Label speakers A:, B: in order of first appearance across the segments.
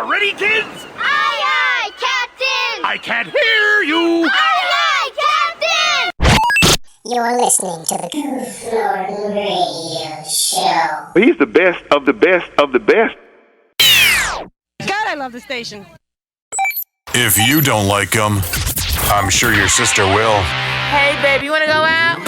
A: Ready, kids?
B: Aye, aye, Captain!
A: I can't hear you!
B: Aye, aye, Captain!
C: You're listening to the Goof Norton Radio Show.
A: He's the best of the best of the best.
D: God, I love the station.
E: If you don't like them, I'm sure your sister will.
F: Hey, baby, you wanna go out?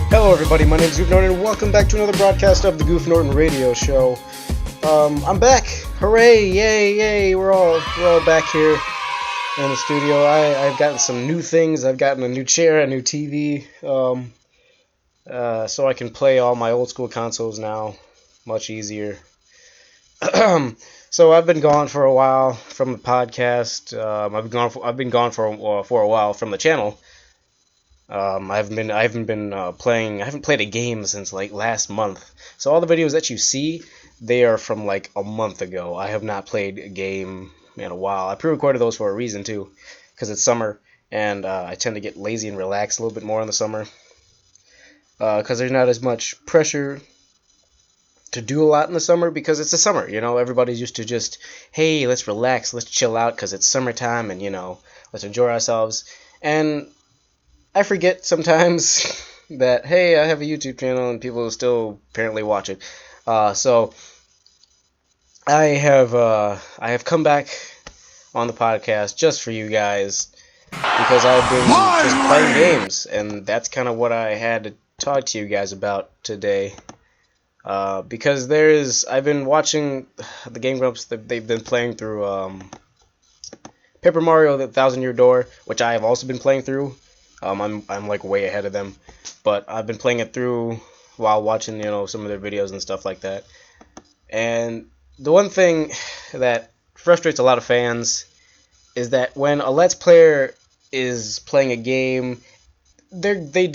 G: Hello everybody, my name is Goof Norton and welcome back to another broadcast of the Goof Norton Radio Show. I'm back! Hooray! Yay! We're all back here in the studio. I've gotten some new things. I've gotten a new chair, a new TV, so I can play all my old school consoles now much easier. So I've been gone for a while from the podcast. I've been gone for a while from the channel. I haven't played a game since like last month. So all the videos that you see, they are from like a month ago. I have not played a game in a while. I pre-recorded those for a reason too, because it's summer and I tend to get lazy and relax a little bit more in the summer. Because there's not as much pressure to do a lot in the summer because it's the summer. You know, everybody's used to just, hey, let's relax, let's chill out because it's summertime and, you know, let's enjoy ourselves. And I forget sometimes that, hey, I have a YouTube channel and people still apparently watch it. So I have come back on the podcast just for you guys because I've been just playing games, and that's kind of what I had to talk to you guys about today. Because I've been watching the Game Grumps. They've been playing through Paper Mario: The Thousand Year Door, which I have also been playing through. I'm like way ahead of them, but I've been playing it through while watching, you know, some of their videos and stuff like that. And the one thing that frustrates a lot of fans is that when a Let's Player is playing a game, they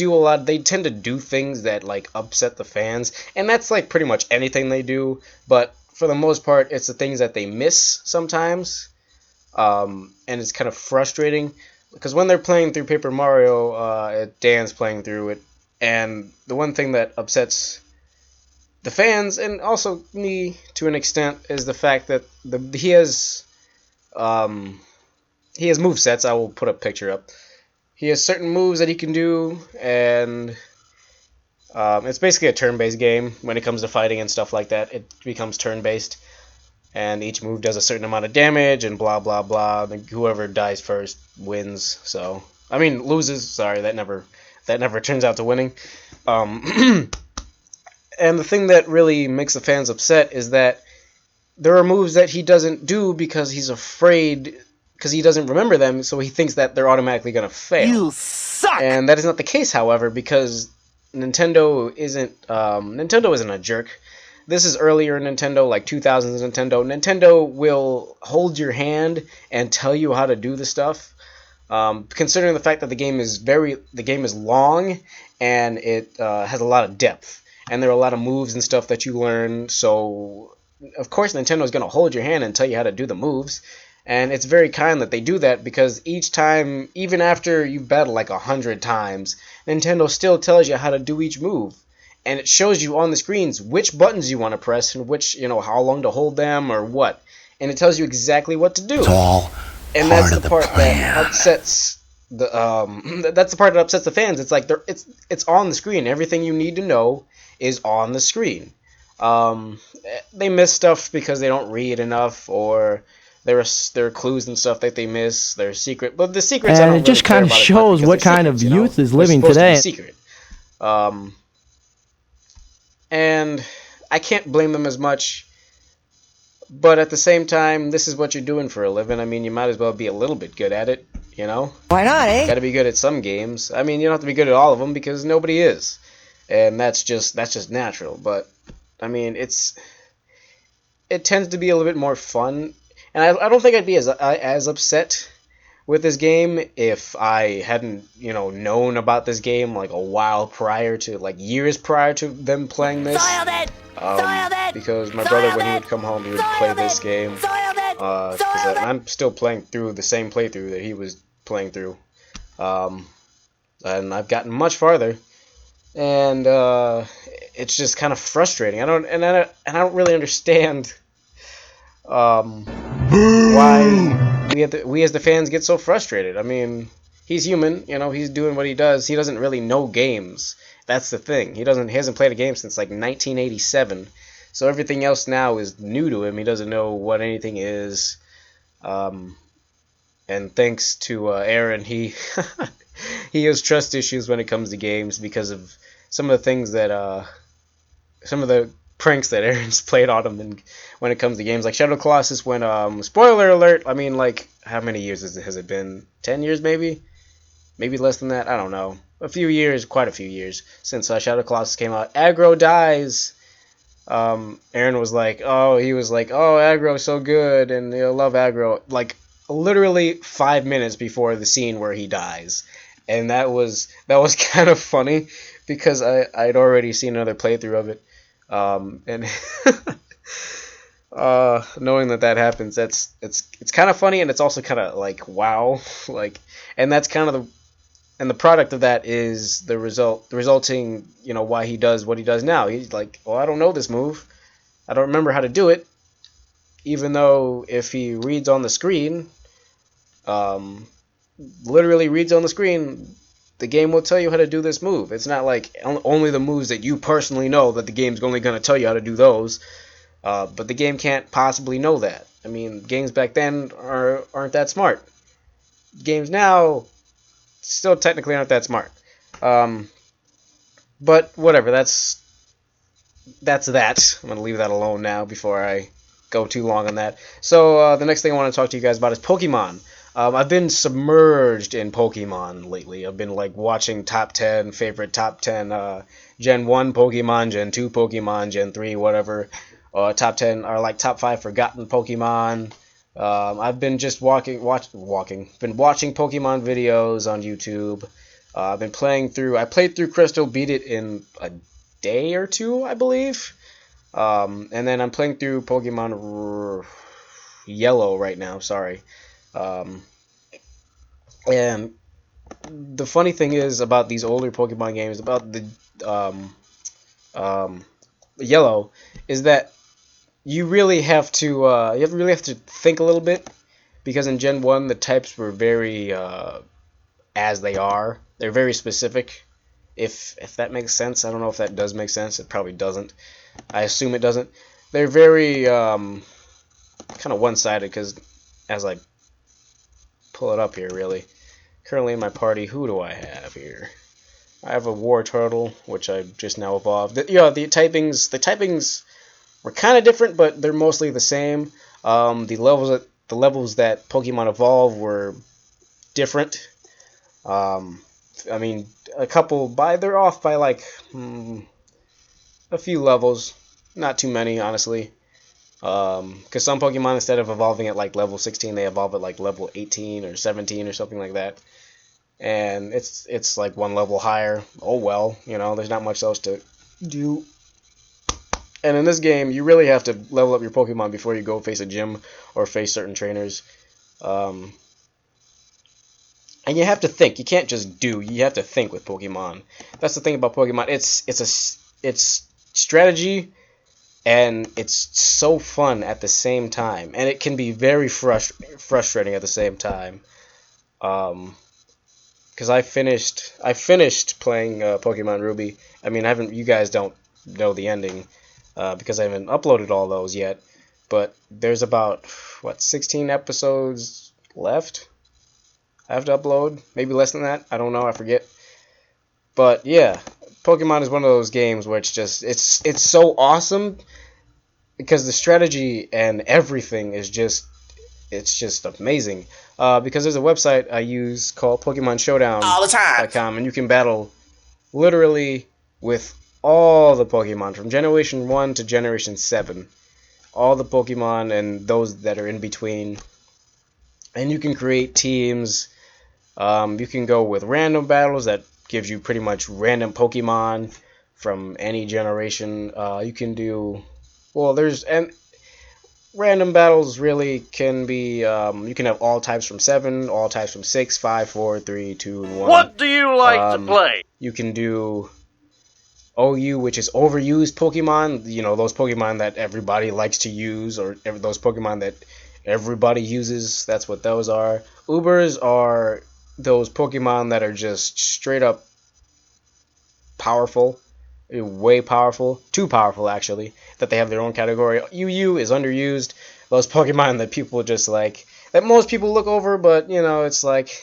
G: tend to do things that like upset the fans, and that's like pretty much anything they do. But for the most part, it's the things that they miss sometimes, and it's kind of frustrating. Because when they're playing through Paper Mario, Dan's playing through it, and the one thing that upsets the fans, and also me to an extent, is the fact that he has movesets. I will put a picture up. He has certain moves that he can do, and it's basically a turn-based game. When it comes to fighting and stuff like that, it becomes turn-based. And each move does a certain amount of damage, and blah, blah, blah. Whoever dies first wins. So, I mean, loses. Sorry, that never turns out to winning. And the thing that really makes the fans upset is that there are moves that he doesn't do because he's afraid, because he doesn't remember them, so he thinks that they're automatically going to fail.
F: You suck!
G: And that is not the case, however, because Nintendo isn't a jerk. This is earlier in Nintendo, like 2000s Nintendo. Nintendo will hold your hand and tell you how to do the stuff. Considering the fact that the game is long and it has a lot of depth, and there are a lot of moves and stuff that you learn. So of course Nintendo is going to hold your hand and tell you how to do the moves. And it's very kind that they do that, because each time, even after you battle like 100 times, Nintendo still tells you how to do each move. And it shows you on the screens which buttons you want to press and which, you know, how long to hold them or what. And it tells you exactly what to do.
E: It's all
G: and that's the part that upsets the fans. It's like it's on the screen. Everything you need to know is on the screen. They miss stuff because they don't read enough, or there are clues and stuff that they miss. They're secret, but the secrets.
H: And it just kind of shows what kind of youth is living today.
G: Secret. And I can't blame them as much, but at the same time, this is what you're doing for a living. I mean, you might as well be a little bit good at it, you know?
F: Why not, eh?
G: Gotta be good at some games. I mean, you don't have to be good at all of them because nobody is. And that's just natural. But, I mean, it tends to be a little bit more fun, and I don't think I'd be as upset with this game if I hadn't, known about this game like a while prior to, like years prior to them playing this. Because my brother, when he would come home, he would play this game. Because I'm still playing through the same playthrough that he was playing through. And I've gotten much farther. And it's just kind of frustrating. I don't really understand why we as the fans get so frustrated. I mean, he's human, he's doing what he does. He doesn't really know games. That's the thing. He hasn't played a game since like 1987. So everything else now is new to him. He doesn't know what anything is. And thanks to Aaron, he he has trust issues when it comes to games because of some of the things that some of the pranks that Aaron's played on him and when it comes to games like Shadow Colossus. When spoiler alert, I mean, like, how many years has it been? 10 years maybe less than that. I don't know. Quite a few years since Shadow Colossus came out. Aggro dies. Aaron was like, oh, Aggro's so good, and love Aggro. Like, literally 5 minutes before the scene where he dies, and that was kind of funny because I'd already seen another playthrough of it, and knowing that happens, it's kind of funny, and it's also kind of like, wow, like, and that's kind of the product of that is the resulting, why he does what he does now. He's like, well, I don't know this move. I don't remember how to do it. Even though if he reads on the screen, literally reads on the screen, the game will tell you how to do this move. It's not like only the moves that you personally know that the game's only going to tell you how to do those. But the game can't possibly know that. I mean, games back then aren't that smart. Games now still technically aren't that smart. But whatever, that's that. I'm going to leave that alone now before I go too long on that. So the next thing I want to talk to you guys about is Pokemon. I've been submerged in Pokemon lately. I've been like watching top 10 Gen 1 Pokemon, Gen 2 Pokemon, Gen 3, whatever. Top 10 or like top 5 forgotten Pokemon. I've been just been watching Pokemon videos on YouTube. I've been playing through. I played through Crystal, beat it in a day or two, I believe. And then I'm playing through Pokemon Yellow right now. Sorry. And the funny thing is about these older Pokemon games, about the Yellow, is that you really have to think a little bit, because in Gen 1 the types were very as they are. They're very specific. If that makes sense. I don't know if that does make sense. It probably doesn't. I assume it doesn't. They're very kind of one-sided, because as I pull it up here, really, currently in my party, who do I have here? I have a War Turtle, which I just now evolved. The typings were kind of different, but they're mostly the same. The levels that Pokemon evolve were different. I mean, they're off by like a few levels, not too many, honestly. Because some Pokemon, instead of evolving at like level 16, they evolve at like level 18 or 17 or something like that. And it's like one level higher. Oh well, there's not much else to do. And in this game, you really have to level up your Pokemon before you go face a gym or face certain trainers. And you have to think. You can't just do. You have to think with Pokemon. That's the thing about Pokemon. It's strategy, and it's so fun at the same time. And it can be very frustrating at the same time. Because I finished playing Pokemon Ruby. I mean, you guys don't know the ending. Because I haven't uploaded all those yet, but there's about 16 episodes left I have to upload, maybe less than that, I don't know, I forget. But yeah, Pokemon is one of those games where it's so awesome because the strategy and everything is just amazing. Because there's a website I use called PokemonShowdown.com, and you can battle literally with all the Pokemon from Generation 1 to Generation 7. all the Pokemon and those that are in between. And you can create teams. You can go with random battles that gives you pretty much random Pokemon from any generation. You can do, well, random battles really can be, you can have all types from 7, all types from 6, 5, 4, 3, 2, and 1.
I: What do you like to play?
G: You can do OU, which is overused Pokemon, those Pokemon that everybody likes to use, or those Pokemon that everybody uses. That's what those are. Ubers are those Pokemon that are just straight up powerful, way powerful, too powerful actually, that they have their own category. UU is underused, those Pokemon that people just like, that most people look over, but it's like,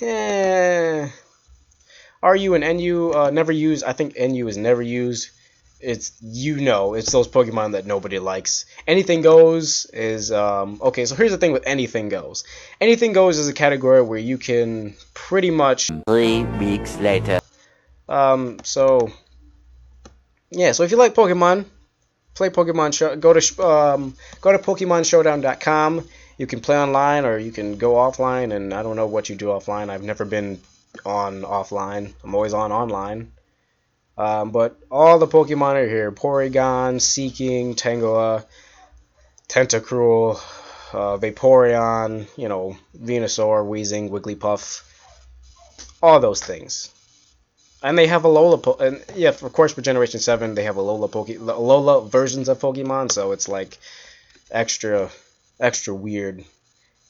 G: RU and NU never used. I think NU is never used. It's it's those Pokemon that nobody likes. Anything Goes is okay. So here's the thing with Anything Goes. Anything Goes is a category where you can pretty much
F: 3 weeks later.
G: So yeah. So if you like Pokemon, play Pokemon Show. Go to PokemonShowdown.com. You can play online or you can go offline. And I don't know what you do offline. I've never been on offline. I'm always on online. But all the Pokemon are here. Porygon, Seeking, Tangela, Tentacruel, Vaporeon, Venusaur, Weezing, Wigglypuff, all those things. And they have Alola, and yeah, of course for Generation 7 they have Alola versions of Pokemon, so it's like extra weird.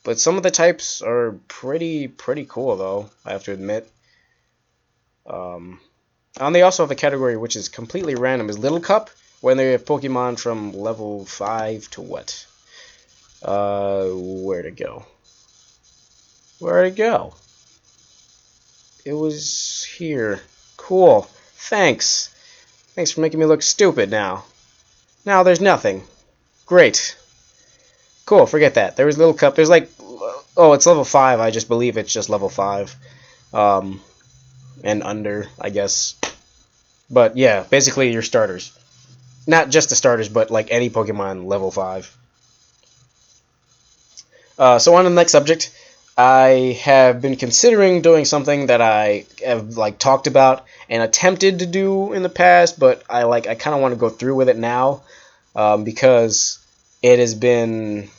G: But some of the types are pretty cool though, I have to admit. And they also have a category which is completely random, is Little Cup, when they have Pokemon from level 5 to what? Where'd it go? It was here. Cool. Thanks. Thanks for making me look stupid now. Now there's nothing. Great. Cool, forget that. There was Little Cup. There's like, oh, it's level 5. I just believe it's just level 5. And under, I guess. But yeah, basically your starters. Not just the starters, but like any Pokemon level 5. So on to the next subject. I have been considering doing something that I have talked about and attempted to do in the past, but I kind of want to go through with it now, because it has been,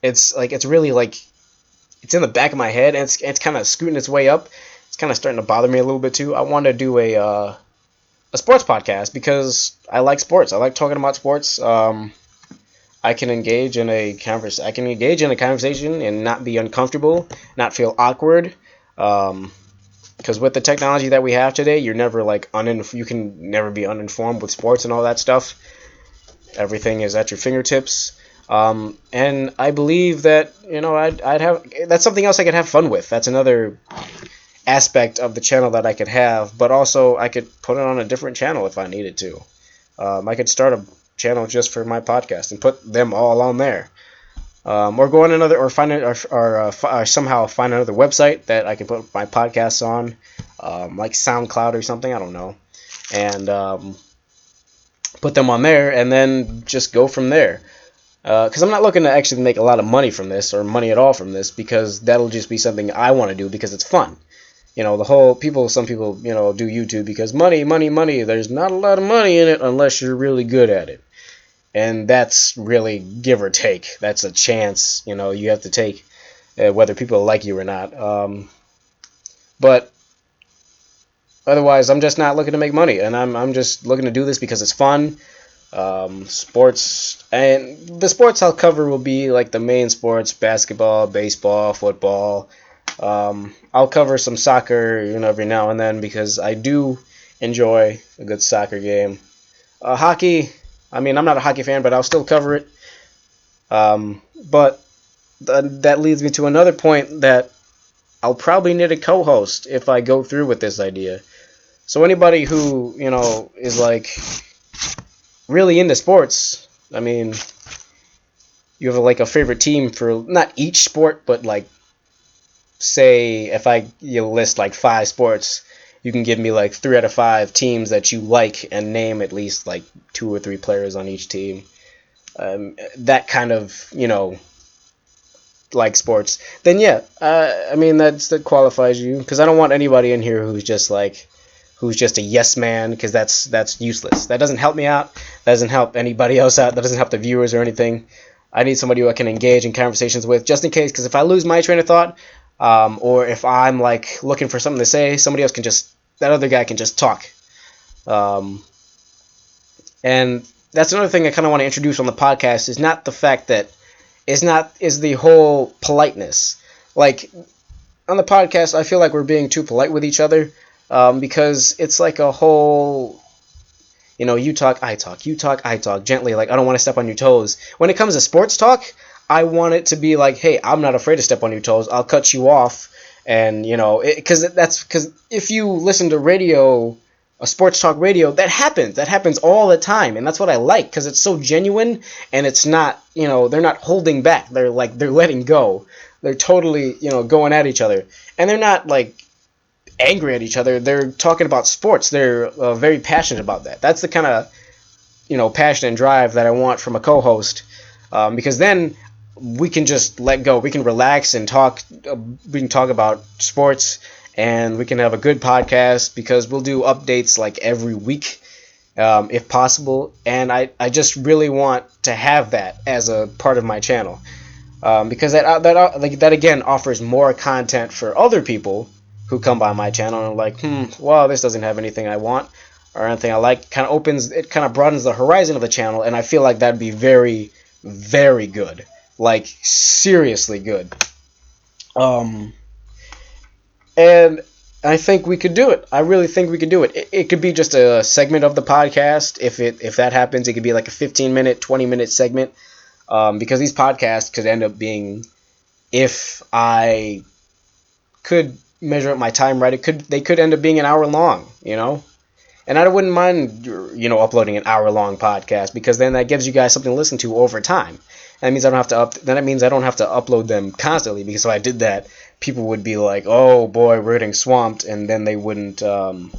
G: it's really it's in the back of my head, and it's kind of scooting its way up. It's kind of starting to bother me a little bit too. I want to do a sports podcast because I like sports. I like talking about sports. I can engage in a conversation and not be uncomfortable, not feel awkward. Because with the technology that we have today, you're never you can never be uninformed with sports and all that stuff. Everything is at your fingertips. And I believe that I'd have, that's something else I could have fun with. That's another aspect of the channel that I could have, but also I could put it on a different channel if I needed to. I could start a channel just for my podcast and put them all on there, or go on another, or find it, or somehow find another website that I can put my podcasts on, like SoundCloud or something. I don't know, and put them on there, and then just go from there. Because I'm not looking to actually make a lot of money from this, or money at all from this, because that'll just be something I want to do because it's fun. Some people, do YouTube because money. There's not a lot of money in it unless you're really good at it. And that's really give or take. That's a chance, you have to take, whether people like you or not. But otherwise, I'm just not looking to make money, and I'm just looking to do this because it's fun. Sports, and the sports I'll cover will be like the main sports: basketball, baseball, football. I'll cover some soccer, every now and then, because I do enjoy a good soccer game. Hockey, I'm not a hockey fan, but I'll still cover it. But that leads me to another point, that I'll probably need a co-host if I go through with this idea. So anybody who, is really into sports, you have a favorite team for not each sport, but say if you list 5 sports, you can give me 3 out of 5 teams that you like and name at least 2 or 3 players on each team. that kind of, like sports, then yeah, I mean that qualifies you, because I don't want anybody in here who's just a yes man, because that's useless. That doesn't help me out. That doesn't help anybody else out. That doesn't help the viewers or anything. I need somebody who I can engage in conversations with, just in case, because if I lose my train of thought, or if I'm like looking for something to say, somebody else that other guy can just talk. And that's another thing I kind of want to introduce on the podcast, is not the fact that is the whole politeness. Like, on the podcast, I feel like we're being too polite with each other, because it's like a whole, you talk, I talk, you talk, I talk, gently, like, I don't want to step on your toes. When it comes to sports talk, I want it to be like, hey, I'm not afraid to step on your toes, I'll cut you off, and, because if you listen to radio, a sports talk radio, that happens all the time, and that's what I like, because it's so genuine, and it's not, they're not holding back, they're letting go, they're totally, going at each other, and they're not like angry at each other, they're talking about sports, they're very passionate about that. That's the kind of, passion and drive that I want from a co-host, because then we can just let go, we can relax and talk, we can talk about sports, and we can have a good podcast, because we'll do updates like every week, if possible. And I just really want to have that as a part of my channel, because that again offers more content for other people who come by my channel and are like, well, this doesn't have anything I want or anything I like. It kind of broadens the horizon of the channel, and I feel like that'd be very, very good, like seriously good. And I think we could do it. I really think we could do it. It could be just a segment of the podcast. If that happens, it could be like a 15-minute, 20-minute segment. Because these podcasts could end up being, if I could measure up my time right, they could end up being an hour long, And I wouldn't mind, uploading an hour-long podcast, because then that gives you guys something to listen to over time. That means I don't have to upload them constantly, because if I did that, people would be like, oh boy, we're getting swamped, and then they wouldn't want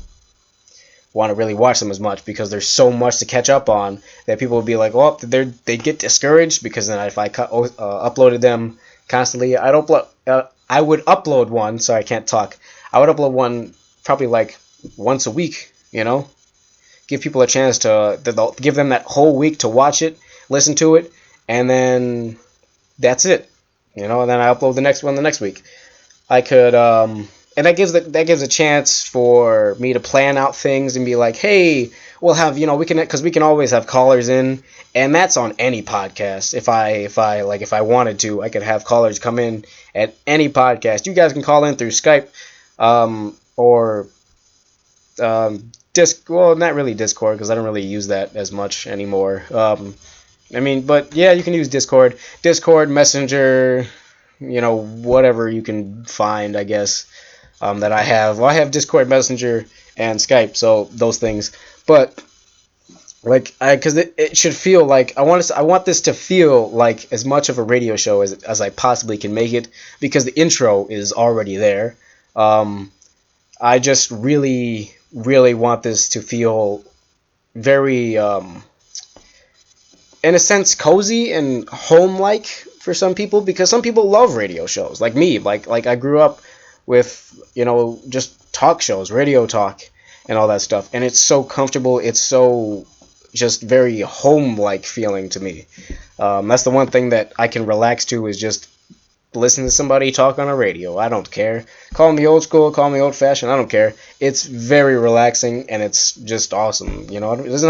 G: to really watch them as much, because there's so much to catch up on that people would be like, well, they get discouraged, because then if I uploaded them constantly, I would upload one, sorry, I can't talk, I would upload one probably like once a week, give people a chance to give them that whole week to watch it, listen to it, and then that's it, and then I upload the next one the next week. I could, and that gives a chance for me to plan out things and be like, hey, we'll have, because we can always have callers in, and that's on any podcast. If I wanted to, I could have callers come in at any podcast. You guys can call in through Skype, or well, not really Discord, because I don't really use that as much anymore. But yeah, you can use Discord, Messenger, whatever you can find, I guess, that I have. Well, I have Discord, Messenger, and Skype, so those things. But because it should feel like I want this to feel like as much of a radio show as I possibly can make it, because the intro is already there. I just really, really want this to feel very, in a sense, cozy and home-like for some people, because some people love radio shows, like me. Like I grew up with, just talk shows, radio talk, and all that stuff, and it's so comfortable. It's so just very home-like feeling to me. That's the one thing that I can relax to, is just listen to somebody talk on a radio. I don't care. Call me old school, call me old-fashioned. I don't care. It's very relaxing, and it's just awesome. It doesn't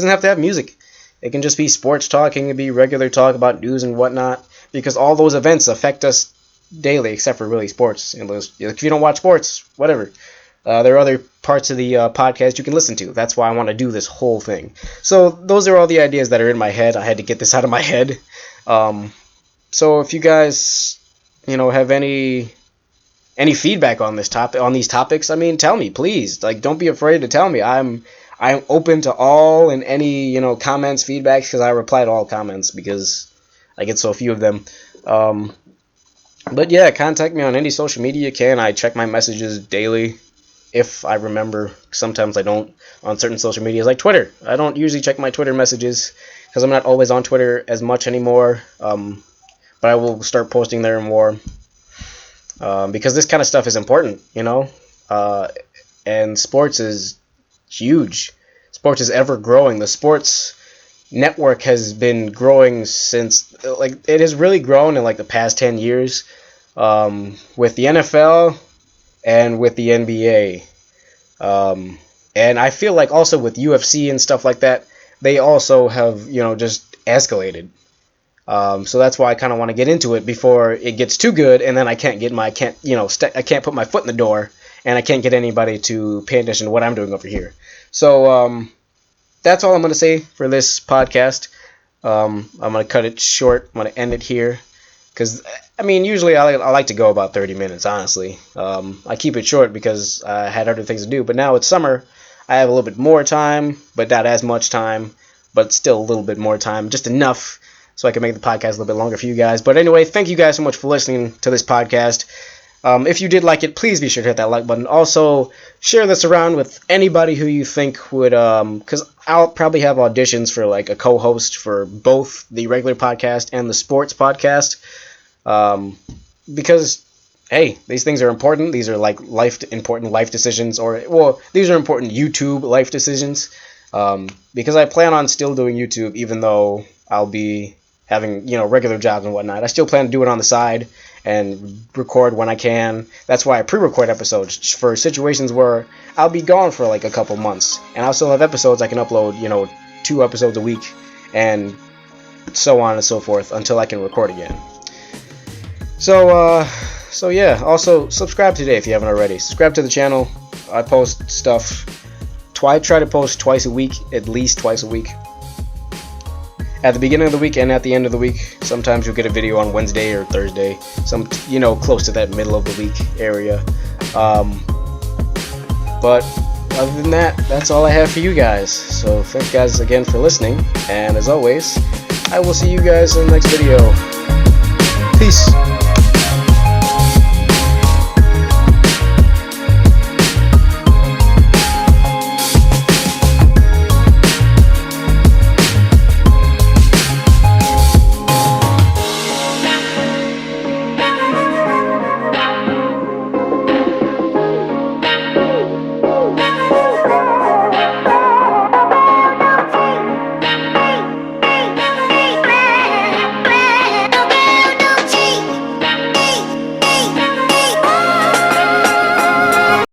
G: have to have music. It can just be sports talk. It can be regular talk about news and whatnot, because all those events affect us daily, except for really sports. If you don't watch sports, whatever. There are other parts of the podcast you can listen to. That's why I want to do this whole thing. So those are all the ideas that are in my head. I had to get this out of my head. So if you guys, have any feedback on these topics, tell me, please. Don't be afraid to tell me. I'm open to all and any, comments, feedbacks, because I reply to all comments, because I get so few of them. But yeah, contact me on any social media you can. I check my messages daily. if I remember. Sometimes I don't on certain social medias like Twitter. I don't usually check my Twitter messages because I'm not always on Twitter as much anymore. But I will start posting there more because this kind of stuff is important, you know. And sports is huge. Sports is ever growing. The sports network has been growing since, like, it has really grown in like the past 10 years with the NFL and with the NBA. And I feel like also with UFC and stuff like that, they also have, you know, just escalated. So that's why I kind of want to get into it before it gets too good, and then I can't put my foot in the door, and I can't get anybody to pay attention to what I'm doing over here. So that's all I'm going to say for this podcast. I'm going to cut it short. I'm going to end it here. Because, I mean, usually I like to go about 30 minutes, honestly. I keep it short because I had other things to do. But now it's summer. I have a little bit more time, but not as much time. But still a little bit more time. Just enough so I can make the podcast a little bit longer for you guys. But anyway, thank you guys so much for listening to this podcast. If you did like it, please be sure to hit that like button. Also, share this around with anybody who you think would, because I'll probably have auditions for like a co-host for both the regular podcast and the sports podcast. Because, hey, these things are important. These are like important life decisions, these are important YouTube life decisions. Because I plan on still doing YouTube, even though I'll be having, you know, regular jobs and whatnot. I still plan to do it on the side and record when I can. That's why I pre-record episodes for situations where I'll be gone for like a couple months, and I'll still have episodes I can upload, you know, 2 episodes a week, and so on and so forth until I can record again. So yeah. Also, subscribe today if you haven't already. Subscribe to the channel. I post stuff. I try to post twice a week, at least twice a week. At the beginning of the week and at the end of the week. Sometimes you'll get a video on Wednesday or Thursday. Close to that middle of the week area. But other than that, that's all I have for you guys. So thank you guys again for listening. And as always, I will see you guys in the next video. Peace.